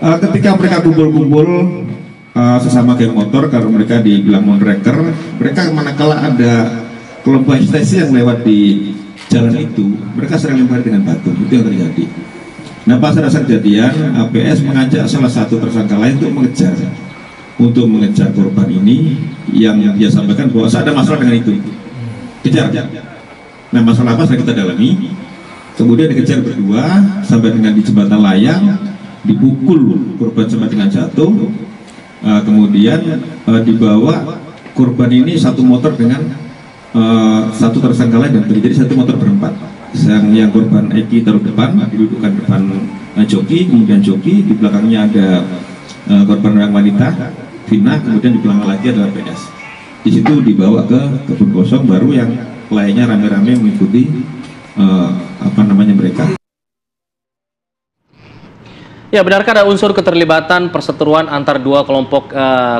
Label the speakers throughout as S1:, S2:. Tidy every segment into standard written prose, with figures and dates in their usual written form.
S1: Ketika mereka kumpul-kumpul sesama geng motor, kalau mereka dibilang monreker, mereka manakala ada kelompok ekstasi yang lewat di jalan itu, mereka sering lempar dengan batu. Itu yang terjadi. Nah, pas ada kejadian, APS mengajak salah satu tersangka lain untuk mengejar korban ini, yang dia sampaikan bahwa ada masalah dengan itu, kejar. Nah, masalah apa kita dalami. Kemudian dikejar berdua sampai dengan di jembatan layang, dipukul korban sampai dengan jatuh. Kemudian dibawa korban ini satu motor dengan satu tersangka lain, dan terjadi satu motor berempat. Yang korban Eki taruh depan, didudukkan depan joki, kemudian joki di belakangnya ada korban yang wanita Vina, kemudian di belakang lagi adalah PS. Di situ dibawa ke kebun kosong, baru yang lainnya rame-rame mengikuti mereka.
S2: Ya, benarkah ada unsur keterlibatan perseteruan antar dua kelompok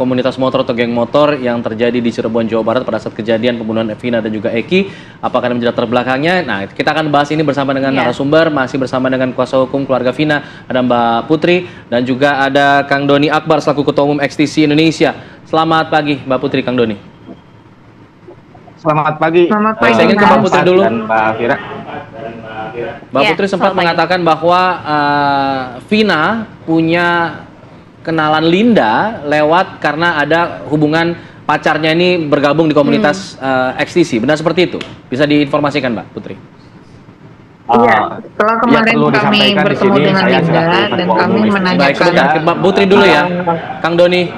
S2: komunitas motor atau geng motor yang terjadi di Cirebon, Jawa Barat pada saat kejadian pembunuhan Vina dan juga Eki? Apakah ada menjadi latar belakangnya? Nah, kita akan bahas ini bersama dengan narasumber, masih bersama dengan kuasa hukum keluarga Vina, ada Mbak Putri, dan juga ada Kang Doni Akbar selaku Ketua Umum XTC Indonesia. Selamat pagi, Mbak Putri, Kang Doni.
S3: Selamat pagi.
S4: Selamat pagi.
S2: Saya ingin ke Mbak Putri dulu.
S3: Dan Mbak Fira.
S2: Mbak Putri sempat mengatakan bahwa Vina punya kenalan Linda lewat karena ada hubungan pacarnya ini bergabung di komunitas XTC. Benar seperti itu? Bisa diinformasikan, Mbak Putri?
S4: Iya, setelah kemarin kami bertemu dengan Linda dan kami menanyakan.
S2: Baik, sebentar, Mbak Putri dulu ya, Kang Doni.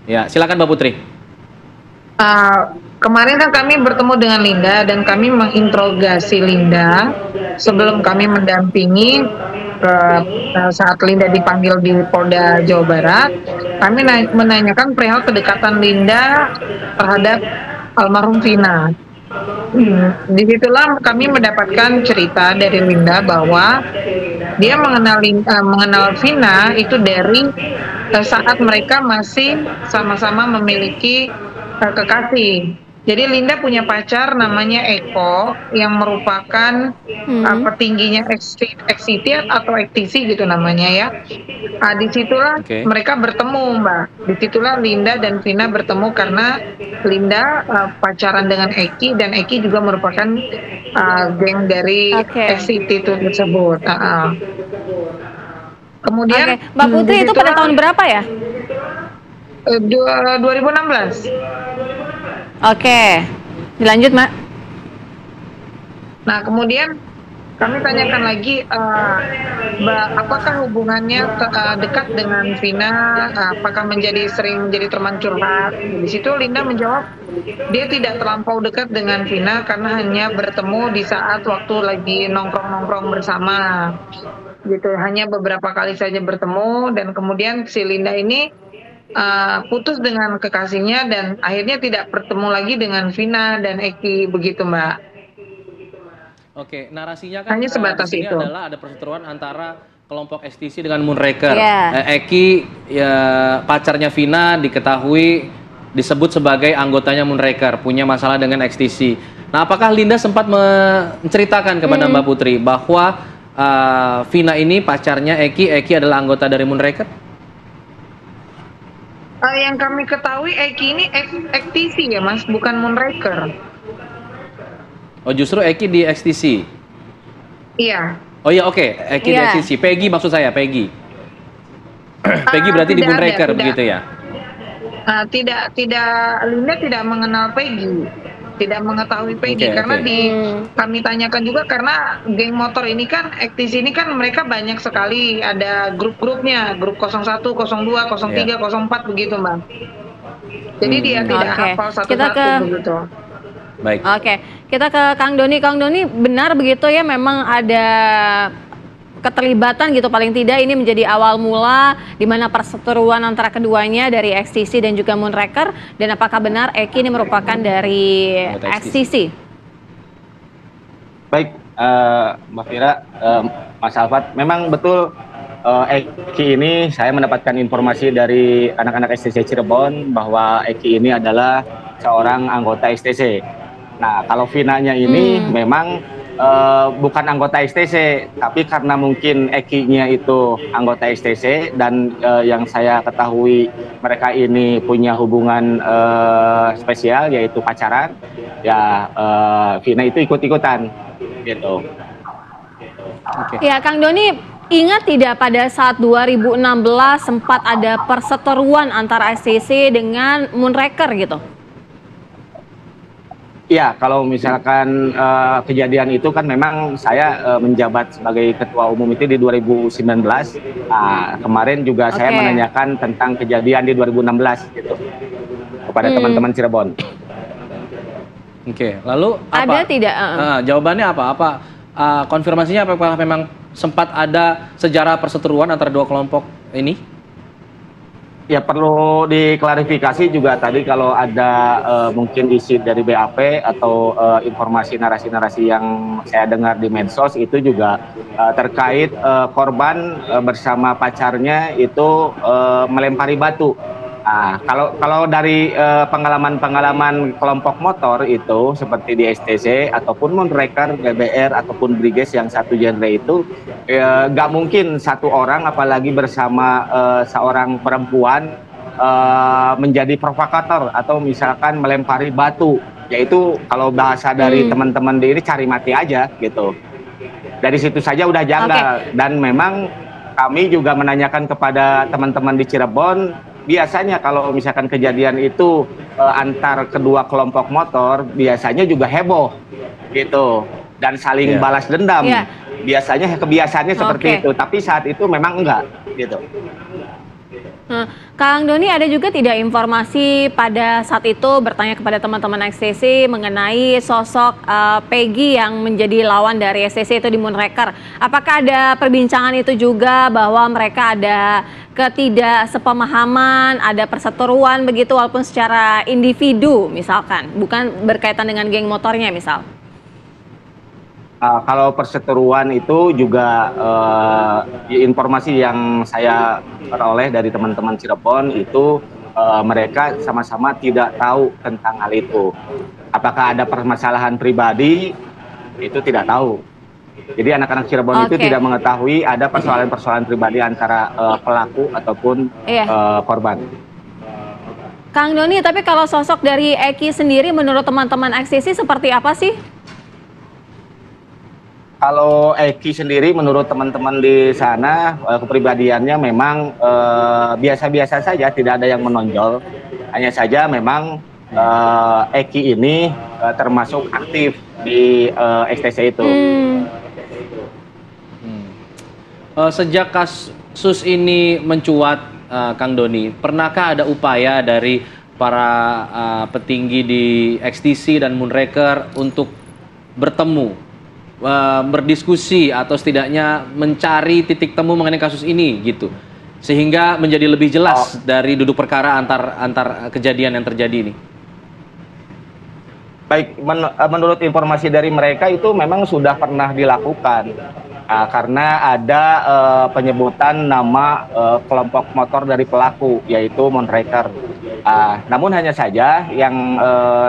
S2: Ya, silakan Mbak Putri.
S4: Kemarin kan kami bertemu dengan Linda dan kami menginterogasi Linda sebelum kami mendampingi saat Linda dipanggil di Polda Jawa Barat. Kami menanyakan perihal kedekatan Linda terhadap almarhum Vina. Disitulah kami mendapatkan cerita dari Linda bahwa dia mengenal Vina itu dari saat mereka masih sama-sama memiliki kekasih. Jadi Linda punya pacar namanya Eko yang merupakan petingginya XCT atau XTC gitu namanya ya. Disitulah mereka bertemu, Mbak. Disitulah Linda dan Vina bertemu karena Linda pacaran dengan Eki dan Eki juga merupakan geng dari XCT itu tersebut. Kemudian
S5: Mbak Putri itu pada tahun berapa ya?
S4: 2016.
S5: Oke, dilanjut, Mbak.
S4: Nah, kemudian kami tanyakan lagi, Mbak, apakah hubungannya dekat dengan Vina? Apakah sering menjadi teman curhat? Di situ Linda menjawab, dia tidak terlampau dekat dengan Vina karena hanya bertemu di saat waktu lagi nongkrong-nongkrong bersama. Gitu, hanya beberapa kali saja bertemu, dan kemudian si Linda ini putus dengan kekasihnya dan akhirnya tidak bertemu lagi dengan Vina dan Eki, begitu, Mbak.
S2: Oke, narasinya kan
S4: hanya sebatas
S2: di sini
S4: itu.
S2: adalah ada perseteruan antara kelompok XTC dengan Moonraker. Eki ya, pacarnya Vina diketahui disebut sebagai anggotanya Moonraker, punya masalah dengan XTC. Nah, apakah Linda sempat menceritakan kepada Mbak Putri bahwa Vina ini pacarnya Eki adalah anggota dari Moonraker?
S4: Yang kami ketahui Eki ini XTC ya, Mas, bukan Moonraker.
S2: Oh, justru Eki di XTC?
S4: Iya.
S2: Oh iya, oke. Eki di XTC. Peggy maksud saya, Peggy. Peggy berarti di Moonraker begitu ya?
S4: Tidak, Linda tidak mengenal Peggy. Tidak mengetahui Peggy karena kami tanyakan juga karena geng motor ini kan, XTC ini kan mereka banyak sekali, ada grup-grupnya, grup 01, 02, 03, 04 begitu, Mbak. Jadi dia tidak hafal satu-satu begitu.
S5: Baik. Oke, kita ke Kang Doni. Kang Doni, benar begitu ya, memang ada keterlibatan gitu, paling tidak ini menjadi awal mula di mana perseteruan antara keduanya dari XTC dan juga Moonraker, dan apakah benar Eki ini merupakan dari XTC?
S3: Baik, Mbak Fira, Mas Alfat, memang betul Eki ini saya mendapatkan informasi dari anak-anak XTC Cirebon bahwa Eki ini adalah seorang anggota XTC. Nah, kalau Vinanya ini memang bukan anggota STC, tapi karena mungkin Eki-nya itu anggota STC dan yang saya ketahui mereka ini punya hubungan spesial yaitu pacaran, ya Vina itu ikut-ikutan gitu.
S5: Ya, Kang Doni, ingat tidak pada saat 2016 sempat ada perseteruan antara STC dengan Moonraker gitu?
S3: Iya, kalau misalkan kejadian itu kan memang saya menjabat sebagai ketua umum itu di 2019. Nah, kemarin juga saya menanyakan tentang kejadian di 2016 gitu kepada teman-teman Cirebon.
S2: Oke, lalu apa?
S5: Ada tidak?
S2: Jawabannya apa? Konfirmasinya apakah memang sempat ada sejarah perseteruan antara dua kelompok ini?
S3: Ya perlu diklarifikasi juga tadi kalau ada mungkin isi dari BAP atau informasi narasi-narasi yang saya dengar di medsos itu juga terkait korban bersama pacarnya itu melempari batu. Nah, kalau dari pengalaman-pengalaman kelompok motor itu seperti di STC ataupun Moonraker, GBR ataupun Briges yang satu genre itu nggak mungkin satu orang apalagi bersama seorang perempuan menjadi provokator atau misalkan melempari batu, yaitu kalau bahasa dari teman-teman di ini cari mati aja gitu. Dari situ saja udah janggal. Dan memang kami juga menanyakan kepada teman-teman di Cirebon. Biasanya kalau misalkan kejadian itu antar kedua kelompok motor biasanya juga heboh gitu dan saling balas dendam. Biasanya kebiasaannya seperti itu, tapi saat itu memang enggak gitu.
S5: Kang Doni, ada juga tidak informasi pada saat itu bertanya kepada teman-teman STC mengenai sosok Peggy yang menjadi lawan dari STC itu di Moonraker? Apakah ada perbincangan itu juga bahwa mereka ada ketidaksepemahaman, ada perseteruan begitu walaupun secara individu misalkan, bukan berkaitan dengan geng motornya misal?
S3: Kalau perseteruan itu juga informasi yang saya peroleh dari teman-teman Cirebon itu mereka sama-sama tidak tahu tentang hal itu. Apakah ada permasalahan pribadi itu tidak tahu. Jadi anak-anak Cirebon itu tidak mengetahui ada persoalan-persoalan pribadi antara pelaku ataupun korban.
S5: Kang Doni, tapi kalau sosok dari Eki sendiri menurut teman-teman XCC seperti apa sih?
S3: Kalau Eki sendiri menurut teman-teman di sana kepribadiannya memang biasa-biasa saja, tidak ada yang menonjol. Hanya saja memang Eki ini termasuk aktif di STC itu.
S2: Sejak kasus ini mencuat, Kang Doni, pernahkah ada upaya dari para petinggi di XTC dan Moonraker untuk bertemu, berdiskusi atau setidaknya mencari titik temu mengenai kasus ini gitu, sehingga menjadi lebih jelas dari duduk perkara antar kejadian yang terjadi ini?
S3: Baik, menurut informasi dari mereka itu memang sudah pernah dilakukan karena ada penyebutan nama kelompok motor dari pelaku yaitu Moonraker. Namun hanya saja yang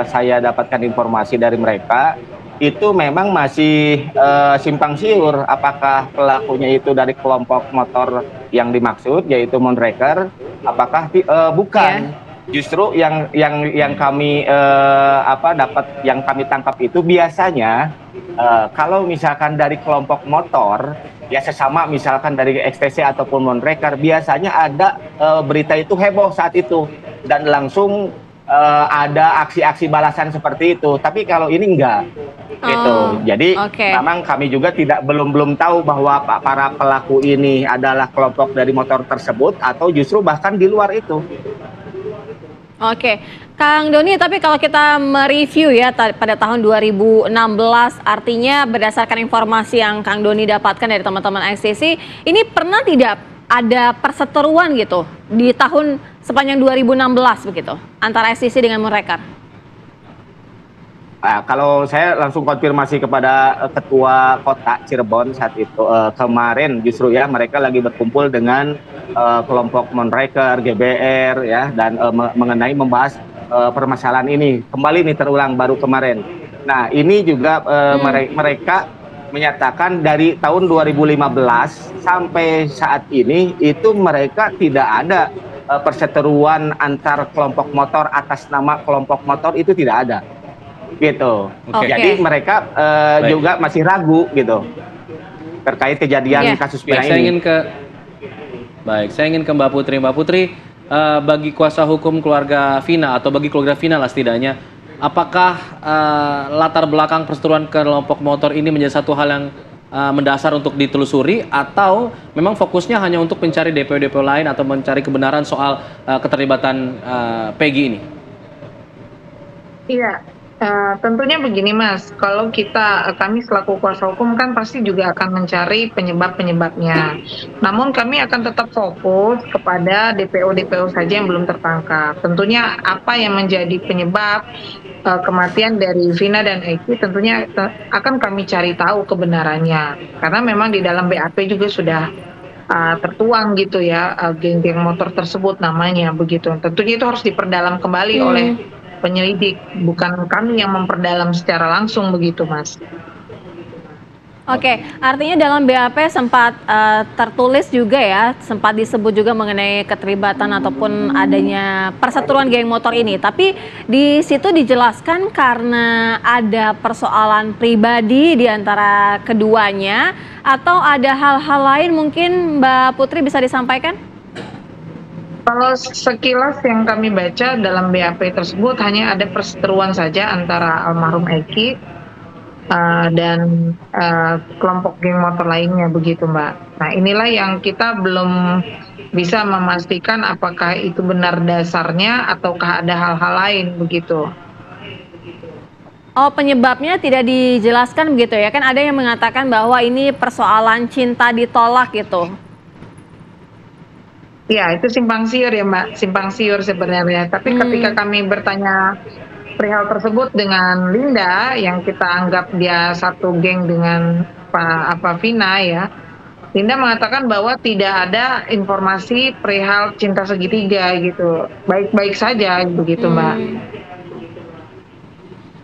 S3: saya dapatkan informasi dari mereka itu memang masih simpang siur apakah pelakunya itu dari kelompok motor yang dimaksud yaitu Moonraker, apakah bukan. Justru yang kami yang kami tangkap itu biasanya kalau misalkan dari kelompok motor ya sesama misalkan dari XTC ataupun Moonraker biasanya ada berita itu heboh saat itu dan langsung ada aksi-aksi balasan seperti itu, tapi kalau ini enggak gitu. Jadi memang kami juga belum tahu bahwa para pelaku ini adalah kelompok dari motor tersebut atau justru bahkan di luar itu.
S5: Kang Doni, tapi kalau kita mereview ya pada tahun 2016, artinya berdasarkan informasi yang Kang Doni dapatkan dari teman-teman XCC, ini pernah tidak ada perseteruan gitu di tahun sepanjang 2016 begitu antara XCC dengan Moonraker?
S3: Kalau saya langsung konfirmasi kepada ketua kota Cirebon saat itu kemarin justru ya mereka lagi berkumpul dengan kelompok Moonraker, GBR ya dan mengenai membahas permasalahan ini kembali nih terulang baru kemarin. Nah, ini juga mereka menyatakan dari tahun 2015 sampai saat ini itu mereka tidak ada perseteruan antar kelompok motor atas nama kelompok motor, itu tidak ada. Gitu.
S2: Oke.
S3: Jadi mereka juga masih ragu gitu terkait kejadian kasus Vina ini.
S2: Saya ingin ke Mbak Putri. Mbak Putri, bagi kuasa hukum keluarga Vina atau bagi keluarga Vina lah setidaknya, apakah latar belakang perseteruan kelompok motor ini menjadi satu hal yang mendasar untuk ditelusuri, atau memang fokusnya hanya untuk mencari DPO-DPO lain atau mencari kebenaran soal keterlibatan Peggy ini?
S4: Iya, tentunya begini Mas, kalau kami selaku kuasa hukum kan pasti juga akan mencari penyebab-penyebabnya. Namun kami akan tetap fokus kepada DPO-DPO saja yang belum tertangkap. Tentunya apa yang menjadi penyebab kematian dari Vina dan Eki tentunya akan kami cari tahu kebenarannya. Karena memang di dalam BAP juga sudah tertuang gitu ya, geng-geng motor tersebut namanya begitu. Tentunya itu harus diperdalam kembali oleh penyelidik, bukan kami yang memperdalam secara langsung begitu Mas.
S5: Oke, artinya dalam BAP sempat tertulis juga ya, sempat disebut juga mengenai keterlibatan ataupun adanya perseteruan geng motor ini. Tapi di situ dijelaskan karena ada persoalan pribadi di antara keduanya, atau ada hal-hal lain mungkin Mbak Putri bisa disampaikan?
S4: Kalau sekilas yang kami baca dalam BAP tersebut hanya ada perseteruan saja antara almarhum Eki dan kelompok geng motor lainnya begitu Mbak. Nah inilah yang kita belum bisa memastikan apakah itu benar dasarnya ataukah ada hal-hal lain begitu.
S5: Oh, penyebabnya tidak dijelaskan begitu ya? Kan ada yang mengatakan bahwa ini persoalan cinta ditolak gitu.
S4: Ya itu simpang siur ya Mbak, simpang siur sebenarnya. Tapi ketika kami bertanya perihal tersebut dengan Linda yang kita anggap dia satu geng dengan Vina ya, Linda mengatakan bahwa tidak ada informasi perihal cinta segitiga gitu, baik-baik saja begitu Mbak.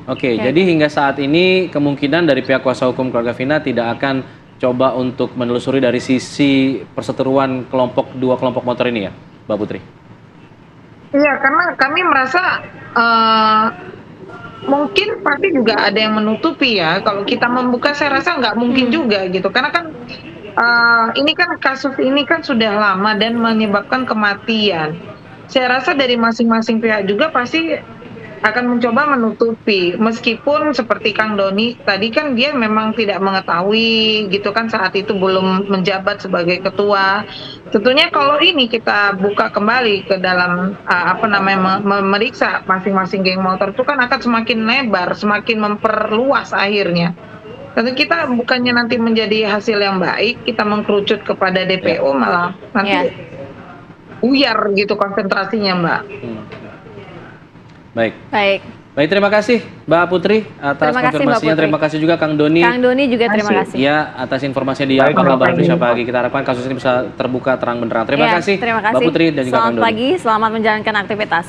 S2: Oke, jadi hingga saat ini kemungkinan dari pihak kuasa hukum keluarga Vina tidak akan coba untuk menelusuri dari sisi perseteruan dua kelompok motor ini ya, Mbak Putri?
S4: Iya, karena kami merasa mungkin pasti juga ada yang menutupi ya. Kalau kita membuka saya rasa nggak mungkin juga gitu. Karena kan ini kan kasus ini kan sudah lama dan menyebabkan kematian. Saya rasa dari masing-masing pihak juga pasti akan mencoba menutupi. Meskipun seperti Kang Doni tadi kan dia memang tidak mengetahui gitu kan saat itu belum menjabat sebagai ketua. Tentunya kalau ini kita buka kembali ke dalam memeriksa masing-masing geng motor itu kan akan semakin lebar, semakin memperluas akhirnya. Tentu kita bukannya nanti menjadi hasil yang baik, kita mengkerucut kepada DPO malah nanti buyar gitu konsentrasinya Mbak.
S2: Baik, terima kasih Mbak Putri atas konfirmasinya. Terima kasih juga Kang Doni.
S5: Kang Doni juga terima kasih.
S2: Ya, atas informasinya di Apa Kabar Indonesia Pagi. Kita harapkan kasus ini bisa terbuka terang benderang. Terima kasih Mbak Putri dan juga Kang Doni.
S5: Selamat pagi, selamat menjalankan aktivitas.